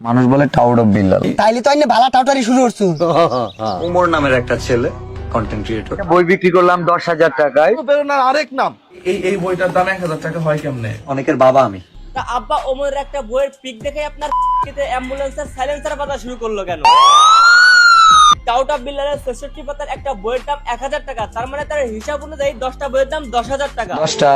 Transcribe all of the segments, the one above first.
মানুষ বলে tout of Billal. তাইলে তো আইনে ভালা টাউটারি শুরু করছো। উমর নামের একটা ছেলে কন্টেন্ট ক্রিয়েটর, বই বিক্রি করলাম 10,000 টাকায়। প্রেরণার আরেক নাম। এই বইটার দাম 1,000 টাকা হয় কেমনে? অনেকের বাবা আমি। তা আব্বা ওমরের একটা বইয়ের পিক দেখে আপনার অ্যাম্বুলেন্সের সাইলেন্সার বাজা শুরু করলো কেন? টাউট অফ বিল্লালের 66 পাতার একটা বইয়ের দাম 1000 টাকা, তার মানে তার হিসাব অনুযায়ী 10টা বইয়ের দাম 10,000 টাকা। 10টা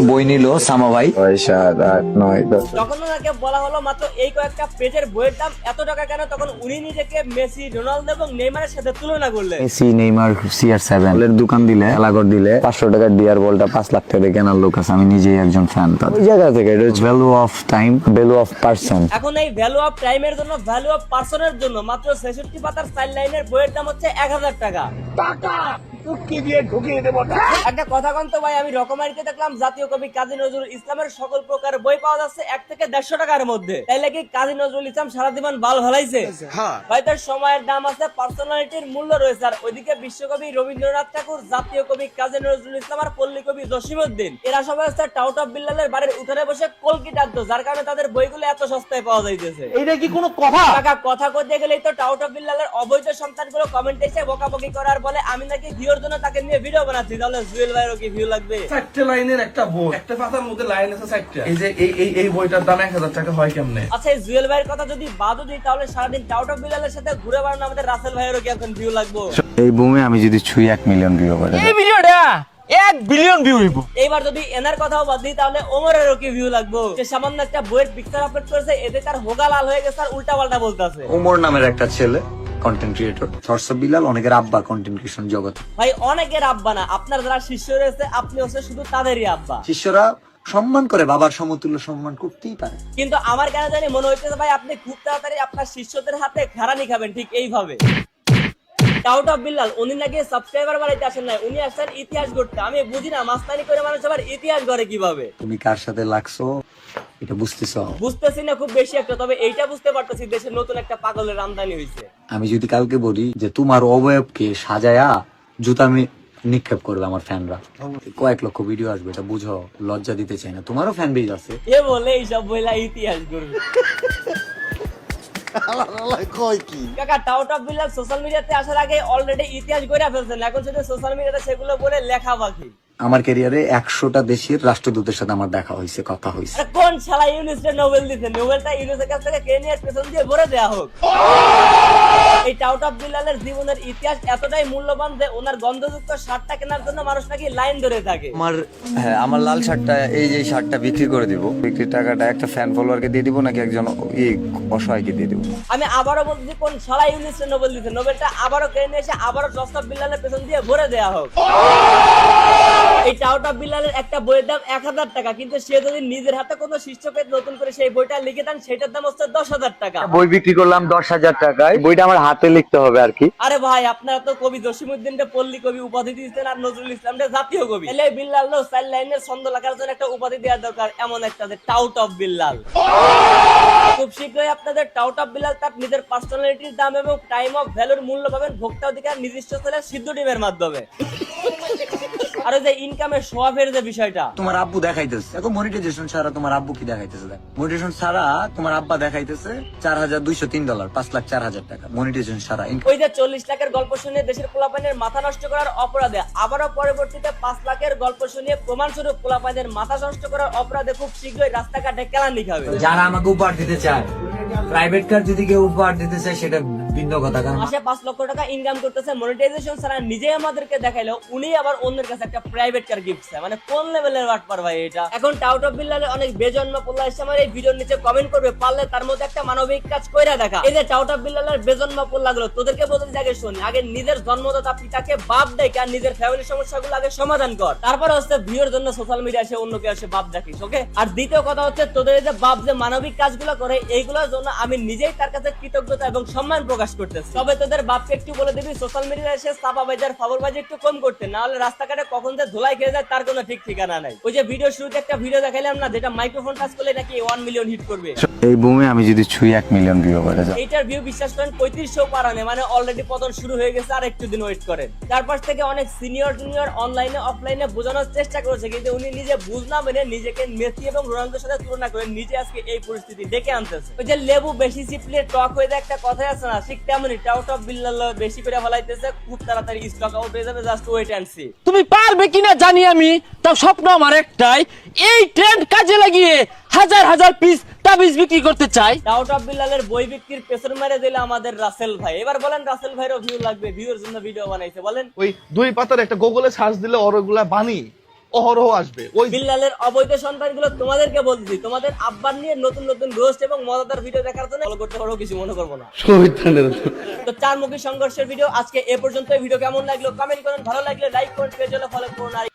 বই নিল সামা ভাই। 6, 7, 8, 9, 10। যখন ওনাকে বলা হলো মাত্র এই কয়েকটা পেজের বইয়ের দাম এত টাকা কেন, তখন উনি নিজেকে মেসি, রোনালদো এবং নেইমারের সাথে তুলনা করলেন। মেসি, নেইমার, CR7 এর দোকান দিলে, এলাগর দিলে 500 টাকার ডিআর বলটা 5 লাখ টাকা দিয়ে কেনার লোক আছে। আমি নিজেই একজন ফ্যান। ওই জায়গা থেকে এটা হচ্ছে value of time, value of person. এখন এই ভ্যালু অফ টাইমের জন্য, ভ্যালু অফ পার্সনের জন্য মাত্র 66 পাতার 4 লাইনের বইয়ের দাম হচ্ছে 1000 টাকা। একটা কথা কন তো ভাই, আমি রকমারিতে দেখলাম জাতীয় কবি কাজী নজরুল ইসলামের সকল প্রকার বই পাওয়া যাচ্ছে 1 থেকে 150 টাকার মধ্যে। তাইলে কি কাজী নজরুল ইসলাম সারা জীবন বাল ভালাইছে? ভাই তার সময়ের দাম আছে, পার্সোনালিটির মূল্য রয়েছে। আর ওইদিকে বিশ্বকবি রবীন্দ্রনাথ ঠাকুর, জাতীয় কবি কাজী নজরুল ইসলাম আর পল্লী কবি জসিমউদ্দিন, এরা সবাই হচ্ছে টাউট অফ বিল্লালের বাড়ির উঠানে বসে কলকি টানতো, যার কারণে তাদের বইগুলো এত সস্তায় পাওয়া যাইতেছে। এইটা কি কোনো কথা? কাকা কথা কইতে গেলেই তো টাউট অফ বিল্লালের অবৈধ সন্তানগুলো কমেন্টে এসে বকাবকি করার বলে আমি নাকি ভিউর জন্য তাকে নিয়ে ভিডিও বানাচ্ছি। তাহলে জুয়েল ভাইয়েরও কি ভিউ লাগবে? 4 লাইনের একটা বই, একটা পাতার মধ্যে লাইন আছে 4টা। এই যে এই বইটার দাম 1,000 টাকা হয় কেমনে? আচ্ছা, এই জুয়েল ভাইয়ের কথা যদি বাদও দিই, তাহলে সারাদিন টাউট অফ বিল্লালের সাথে ঘুরে বেড়ানো আমাদের রাসেল ভাইয়েরও কি এখন ভিউ লাগবে? এই বুমে আমি যদি ছুঁই 1 মিলিয়ন ভিউ করে এই ভিডিওটা 1 বিলিয়ন ভিউ হইব। এইবার যদি এনার কথাও বাদ দিই, তাহলে ওমরেরও কি ভিউ লাগবে? সে সামান্য একটা বইয়ের পিকচার আপলোড করেছে, এতে তার হোগা লাল হয়ে গেছে আর উল্টা পাল্টা বলতেছে। উমর নামের একটা ছেলে content creator, shorts of Billal অনেকের আব্বা কন্টেন্ট ক্রিয়েশন জগতে। ভাই অনেকের আব্বা না, আপনার যারা শিষ্য রয়েছে আপনি হচ্ছে শুধু তাদেরই আব্বা। শিষ্যরা সম্মান করে, বাবার সমতুল্য সম্মান করতেই পারে। কিন্তু আমার কেন জানি মনে হইতেছে ভাই আপনি খুব তাড়াতাড়ি আপনার শিষ্যদের হাতে ঘাড়ানি খাবেন, ঠিক এইভাবে। টাউট অফ বিল্লাল উনি নাকি সাবস্ক্রাইবার বাড়াইতে আসেন না, উনি আসেন ইতিহাস গড়তে। আমি বুঝি না মাস্তানি করে মানুষ আবার ইতিহাস গড়ে কিভাবে। তুমি কার সাথে লাগছো এটা বুঝতেছো? বুঝতেছি না খুব বেশি একটা, তবে এইটা বুঝতে পারতেছি দেশের নতুন একটা পাগলের আমদানি হয়েছে। আমি যদি কালকে বলি যে তোমার অবয়বকে সাজায়া জুতা আমি নিক্ষেপ করবে আমার ফ্যানরা, কয়েক লক্ষ ভিডিও আসবে, এটা বুঝো। লজ্জা দিতে চাই না, তোমারও ফ্যান বেজ আছে। এ বলে এইসব বইলা ইতিহাস গড়বে। কাকা টাউট অফ বিল্লাল সোশ্যাল মিডিয়াতে আসার আগে অলরেডি ইতিহাস গড়ে ফেলছেন, এখন শুধু সোশ্যাল মিডিয়াতে সেগুলো বলে লেখা বাকি। আমার ক্যারিয়ারে 100টা দেশের রাষ্ট্রদূতের সাথে আমার দেখা হয়েছে, কথা হয়েছে। আরে কোন শালা ইউনিসেফ নোবেল দিতে? নোবেলটা ইউনিসেফের কাছ থেকে কেনিয়ার পেছন দিয়ে ভরে দেয়া হোক। এই টাউট অফ বিল্লালের জীবনের ইতিহাস এতটাই মূল্যবান যে ওনার গন্ধযুক্ত শার্টটা কেনার জন্য মানুষ নাকি লাইন ধরে থাকে। আমার লাল শার্টটা, এই যে শার্টটা বিক্রি করে দিব, বিক্রির টাকাটা একটা ফ্যান ফলোয়ারকে দিয়ে দিব নাকি একজন অসহায়কে দিয়ে দিব? আমি আবারও বলছি, কোন শালা ইউনিসেফ নোবেল দিতে? নোবেলটা আবারও কেনে এসে আবারও টাউট অফ বিল্লালের পেছন দিয়ে ভরে দেয়া হোক। এই টাউট অফ বিল্লালের একটা বইয়ের দাম 1000 টাকা, কিন্তু সে যদি নিজের হাতে কোনো শিষ্যকে নতুন করে সেই বইটা লিখে দেন, সেটার দাম হচ্ছে 10,000 টাকা। বই বিক্রি করলাম 10,000 টাকায়, বইটা আমার হাতে লিখতে হবে আর কি। আরে ভাই আপনারা তো কবি জসিমউদ্দিনকে পল্লী কবি উপাধি দিয়েছেন আর নজরুল ইসলামকে জাতীয় কবি। এলে বিল্লাল 4 লাইনের ছন্দ লেখার জন্য একটা উপাধি দেওয়া দরকার, এমন একটা যে টাউট অফ বিল্লাল। খুব শীঘ্রই আপনাদের টাউট অফ বিল্লাল তার নিজের পার্সোনালিটির দাম এবং টাইম অফ ভ্যালুর মূল্য পাবেন ভোক্তা অধিকার নিজস্ব ছেলে সিদ্ধ ডিমের মাধ্যমে। আর ওই যে ইনকামের সোয়াবের যে বিষয়টা তোমার আব্বু দেখাইতেছে, এখন মনিটাইজেশন ছাড়া তোমার আব্বু কি দেখাইতেছে? মনিটাইজেশন ছাড়া তোমার আব্বা দেখাইতেছে $4,203, $5,04,000 টাকা মনিটাইজেশন ছাড়া। ওই যে 40 লাখের গল্প শুনে দেশের পোলাপাইনের মাথা নষ্ট করার অপরাধে, আবারও পরবর্তীতে 5 লাখের গল্প শুনিয়ে প্রমাণস্বরূপ পোলাপাইনের মাথা নষ্ট করার অপরাধে খুব শীঘ্রই রাস্তাঘাটে কেলানি খাবে। যারা আমাকে উপহার দিতে চায়, প্রাইভেট কার যদি কেউ উপহার দিতে চায় সেটা ভিন্ন কথা। কারণ মাসে 5 লক্ষ টাকা ইনকাম করতেছে মনিটাইজেশন ছাড়া, নিজেই আমাদেরকে দেখাইলো, উনি আবার অন্যের কাছে একটা প্রাইভেট কার গিফট চায়। মানে কোন লেভেলের বাটপার ভাই এটা? এখন টাউট অফ বিল্লালে অনেক বেজন্ম পোলা এসে আমার এই ভিডিওর নিচে কমেন্ট করবে, পারলে তার মধ্যে একটা মানবিক কাজ কইরা দেখা। এই যে টাউট অফ বিল্লালের বেজন্ম পোলা গুলো, তোদেরকে বলতে আগে শোন, আগে নিজের জন্মদাতা পিতাকে বাপ দেখ আর নিজের ফ্যামিলির সমস্যাগুলো আগে সমাধান কর, তারপর হচ্ছে ভিউর জন্য সোশ্যাল মিডিয়া এসে অন্যকে এসে বাপ দেখিস, ওকে? আর দ্বিতীয় কথা হচ্ছে, তোদের যে বাপ যে মানবিক কাজগুলো করে, এইগুলোর জন্য আমি নিজেই তার কাছে কৃতজ্ঞতা এবং সম্মান প্রকাশ করতেছি। তবে তোদের বাপকে একটু বলে দিবি সোশ্যাল মিডিয়ায় এসে চাপা বাজার ফাবর বাজি একটু কম করতে, না হলে রাস্তাঘাটে কখন যে ধুলাই খেয়ে যায় তার কোনো ঠিক ঠিকানা নাই। ওই যে ভিডিও শুরুতে একটা ভিডিও দেখাইলাম না, যেটা মাইক্রোফোন টাচ করলে নাকি 1 মিলিয়ন হিট করবে। এই বুমে আমি যদি ছুঁই 1 মিলিয়ন ভিউ করে যাই, এইটার ভিউ বিশ্বাস করেন 3500 পারানে, মানে অলরেডি পতন শুরু হয়ে গেছে, আর একটু দিন ওয়েট করেন। চারপাশ থেকে অনেক সিনিয়র জুনিয়র অনলাইনে অফলাইনে বোঝানোর চেষ্টা করেছে, কিন্তু উনি নিজে বুঝ না মেনে নিজেকে মেসি এবং রোনালদোর সাথে তুলনা করে নিজে আজকে এই পরিস্থিতি ডেকে আনতেছে। ওই যে লেবু বেশি চিপলে টক হয়ে যায় একটা কথাই আছে না, ঠিক তেমনি টাউট অফ বিল্লাল বেশি করে ফলাইতেছে, খুব তাড়াতাড়ি স্টক আউট হয়ে যাবে, জাস্ট ওয়েট এন্ড সি। তুমি পারবে কিনা জানি আমি, তাও স্বপ্ন আমার একটাই, এই ট্রেন্ড কাজে লাগিয়ে হাজার হাজার পিস তাবিজ বিক্রি করতে চাই। টাউট অফ বিল্লালের বই বিক্রির পেছন মেরে দিলে আমাদের রাসেল ভাই। এবার বলেন রাসেল ভাইরও ভিউ লাগবে, ভিউর জন্য ভিডিও বানাইছে, বলেন। ওই 2 পাতার একটা গুগলে সার্চ দিলে ওরগুলা বানি অহরহ আসবে। ওই বিল্লালের অবৈধ সন্তানগুলো তোমাদেরকে বলতেছি, তোমাদের আব্বার নিয়ে নতুন নতুন রোস্ট এবং মজাদার ভিডিও দেখার জন্য ফলো করতে পারো, কিছু মনে করবো না। তো চারমুখী সংঘর্ষের ভিডিও আজকে এ পর্যন্ত। ভিডিও কেমন লাগলো কমেন্ট করুন, ভালো লাগলে লাইক করুন, পেজ হলে ফলো করুন, আর